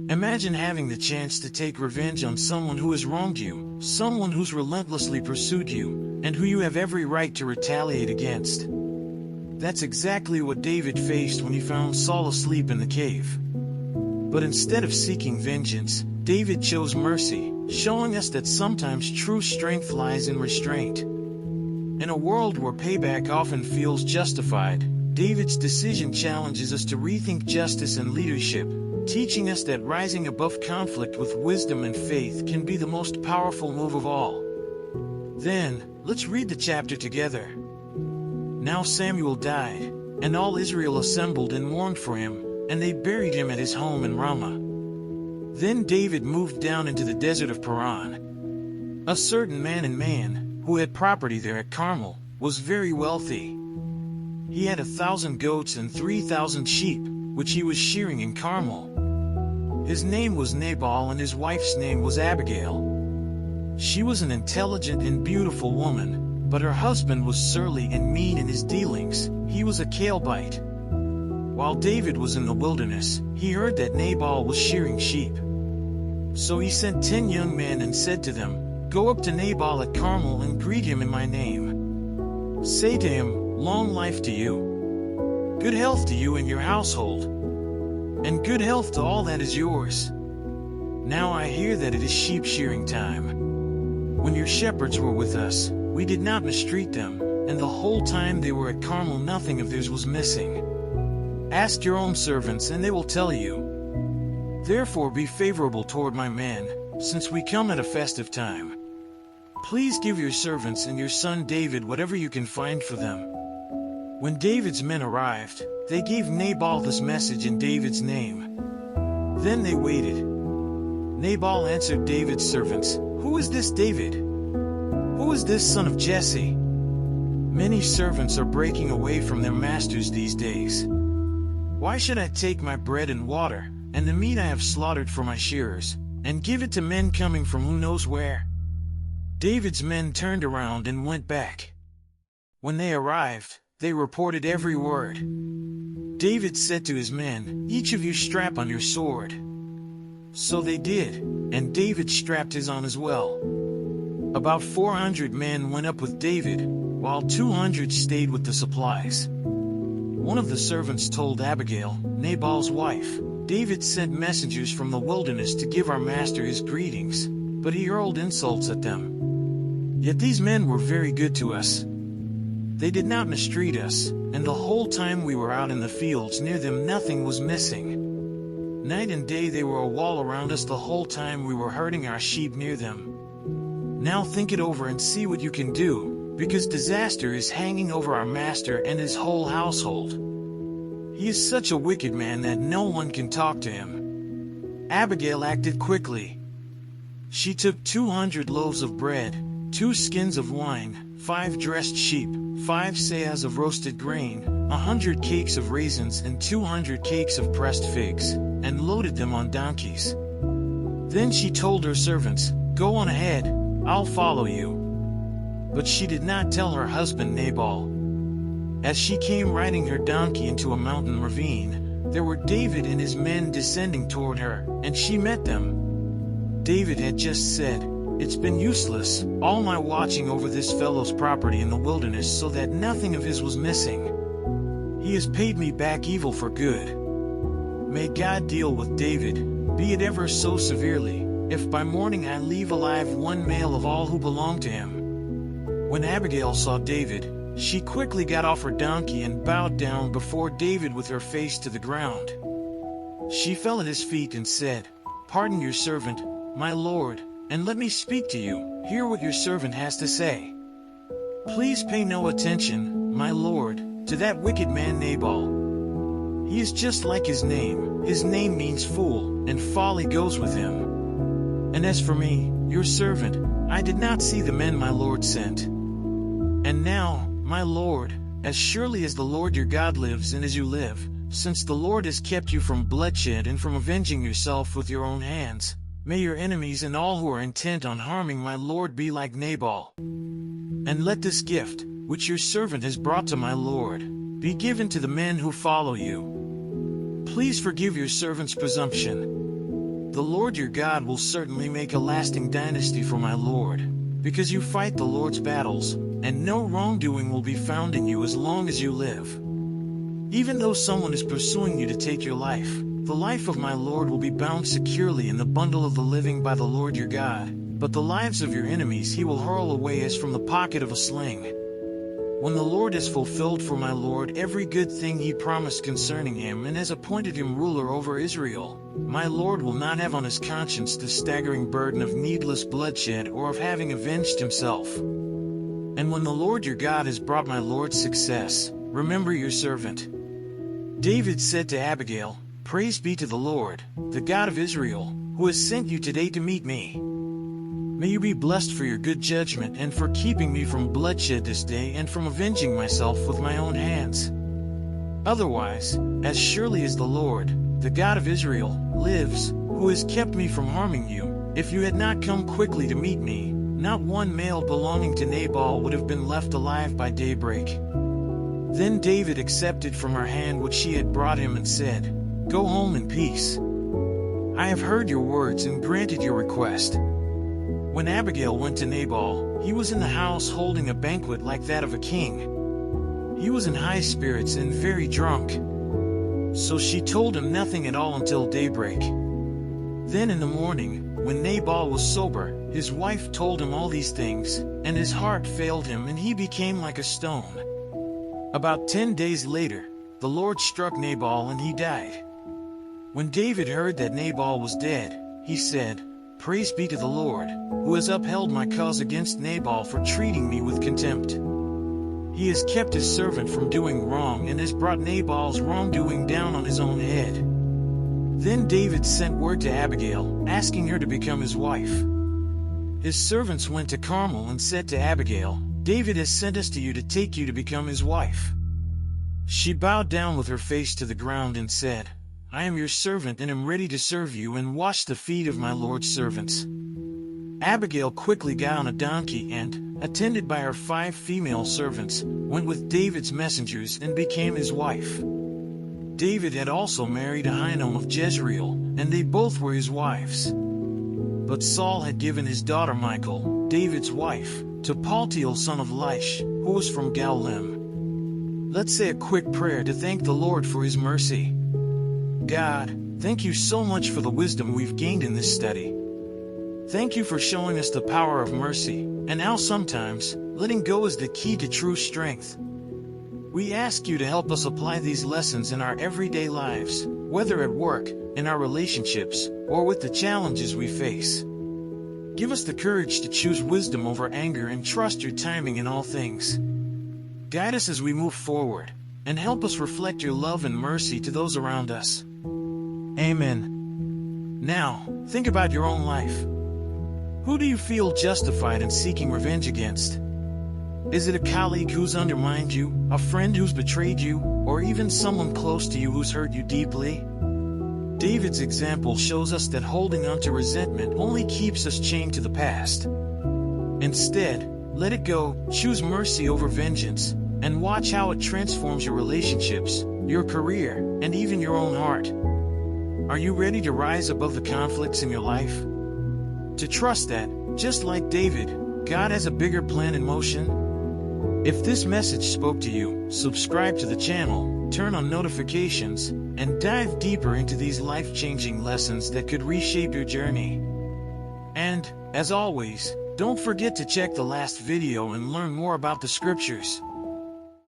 Imagine having the chance to take revenge on someone who has wronged you, someone who's relentlessly pursued you, and who you have every right to retaliate against. That's exactly what David faced when he found Saul asleep in the cave. But instead of seeking vengeance, David chose mercy, showing us that sometimes true strength lies in restraint. In a world where payback often feels justified, David's decision challenges us to rethink justice and leadership, teaching us that rising above conflict with wisdom and faith can be the most powerful move of all. Then, let's read the chapter together. Now Samuel died, and all Israel assembled and mourned for him, and they buried him at his home in Ramah. Then David moved down into the desert of Paran. A certain man, who had property there at Carmel, was very wealthy. He had 1,000 goats and 3,000 sheep, which he was shearing in Carmel. His name was Nabal and his wife's name was Abigail. She was an intelligent and beautiful woman, but her husband was surly and mean in his dealings. He was a Calebite. While David was in the wilderness, he heard that Nabal was shearing sheep. So he sent 10 young men and said to them, "Go up to Nabal at Carmel and greet him in my name. Say to him, 'Long life to you. Good health to you and your household. And good health to all that is yours. Now I hear that it is sheep shearing time. When your shepherds were with us, we did not mistreat them, and the whole time they were at Carmel nothing of theirs was missing. Ask your own servants and they will tell you. Therefore be favorable toward my men, since we come at a festive time. Please give your servants and your son David whatever you can find for them." When David's men arrived, they gave Nabal this message in David's name. Then they waited. Nabal answered David's servants, "Who is this David? Who is this son of Jesse? Many servants are breaking away from their masters these days. Why should I take my bread and water, and the meat I have slaughtered for my shearers, and give it to men coming from who knows where?" David's men turned around and went back. When they arrived, they reported every word. David said to his men, "Each of you strap on your sword." So they did, and David strapped his on as well. About 400 men went up with David, while 200 stayed with the supplies. One of the servants told Abigail, Nabal's wife, "David sent messengers from the wilderness to give our master his greetings, but he hurled insults at them. Yet these men were very good to us. They did not mistreat us, and the whole time we were out in the fields near them nothing was missing. Night and day they were a wall around us the whole time we were herding our sheep near them. Now think it over and see what you can do, because disaster is hanging over our master and his whole household. He is such a wicked man that no one can talk to him." Abigail acted quickly. She took 200 loaves of bread, 2 skins of wine, 5 dressed sheep, 5 seahs of roasted grain, 100 cakes of raisins and 200 cakes of pressed figs, and loaded them on donkeys. Then she told her servants, "Go on ahead, I'll follow you." But she did not tell her husband Nabal. As she came riding her donkey into a mountain ravine, there were David and his men descending toward her, and she met them. David had just said, "It's been useless, all my watching over this fellow's property in the wilderness so that nothing of his was missing. He has paid me back evil for good. May God deal with David, be it ever so severely, if by morning I leave alive one male of all who belong to him." When Abigail saw David, she quickly got off her donkey and bowed down before David with her face to the ground. She fell at his feet and said, "Pardon your servant, my lord, and let me speak to you. Hear what your servant has to say. Please pay no attention, my lord, to that wicked man Nabal. He is just like his name. His name means fool, and folly goes with him. And as for me, your servant, I did not see the men my lord sent. And now, my lord, as surely as the Lord your God lives and as you live, since the Lord has kept you from bloodshed and from avenging yourself with your own hands, may your enemies and all who are intent on harming my lord be like Nabal. And let this gift, which your servant has brought to my lord, be given to the men who follow you. Please forgive your servant's presumption." The Lord your God will certainly make a lasting dynasty for my Lord, because you fight the Lord's battles, and no wrongdoing will be found in you as long as you live. Even though someone is pursuing you to take your life, the life of my Lord will be bound securely in the bundle of the living by the Lord your God, but the lives of your enemies he will hurl away as from the pocket of a sling. When the Lord has fulfilled for my Lord every good thing he promised concerning him and has appointed him ruler over Israel, my Lord will not have on his conscience the staggering burden of needless bloodshed or of having avenged himself. And when the Lord your God has brought my Lord success, remember your servant. David said to Abigail, "Praise be to the Lord, the God of Israel, who has sent you today to meet me. May you be blessed for your good judgment and for keeping me from bloodshed this day and from avenging myself with my own hands. Otherwise, as surely as the Lord, the God of Israel, lives, who has kept me from harming you, if you had not come quickly to meet me, not one male belonging to Nabal would have been left alive by daybreak." Then David accepted from her hand what she had brought him and said, "Go home in peace. I have heard your words and granted your request." When Abigail went to Nabal, he was in the house holding a banquet like that of a king. He was in high spirits and very drunk. So she told him nothing at all until daybreak. Then in the morning, when Nabal was sober, his wife told him all these things, and his heart failed him and he became like a stone. About 10 days later, the Lord struck Nabal and he died. When David heard that Nabal was dead, he said, "Praise be to the Lord, who has upheld my cause against Nabal for treating me with contempt. He has kept his servant from doing wrong and has brought Nabal's wrongdoing down on his own head." Then David sent word to Abigail, asking her to become his wife. His servants went to Carmel and said to Abigail, "David has sent us to you to take you to become his wife." She bowed down with her face to the ground and said, "I am your servant and am ready to serve you and wash the feet of my Lord's servants." Abigail quickly got on a donkey and, attended by her 5 female servants, went with David's messengers and became his wife. David had also married Ahinoam of Jezreel, and they both were his wives. But Saul had given his daughter Michal, David's wife, to Paltiel son of Laish, who was from Gallim. Let's say a quick prayer to thank the Lord for his mercy. God, thank you so much for the wisdom we've gained in this study. Thank you for showing us the power of mercy, and how sometimes, letting go is the key to true strength. We ask you to help us apply these lessons in our everyday lives, whether at work, in our relationships, or with the challenges we face. Give us the courage to choose wisdom over anger and trust your timing in all things. Guide us as we move forward, and help us reflect your love and mercy to those around us. Amen. Now, think about your own life. Who do you feel justified in seeking revenge against? Is it a colleague who's undermined you, a friend who's betrayed you, or even someone close to you who's hurt you deeply? David's example shows us that holding on to resentment only keeps us chained to the past. Instead, let it go, choose mercy over vengeance, and watch how it transforms your relationships, your career, and even your own heart. Are you ready to rise above the conflicts in your life? To trust that, just like David, God has a bigger plan in motion? If this message spoke to you, subscribe to the channel, turn on notifications, and dive deeper into these life-changing lessons that could reshape your journey. And, as always, don't forget to check the last video and learn more about the scriptures.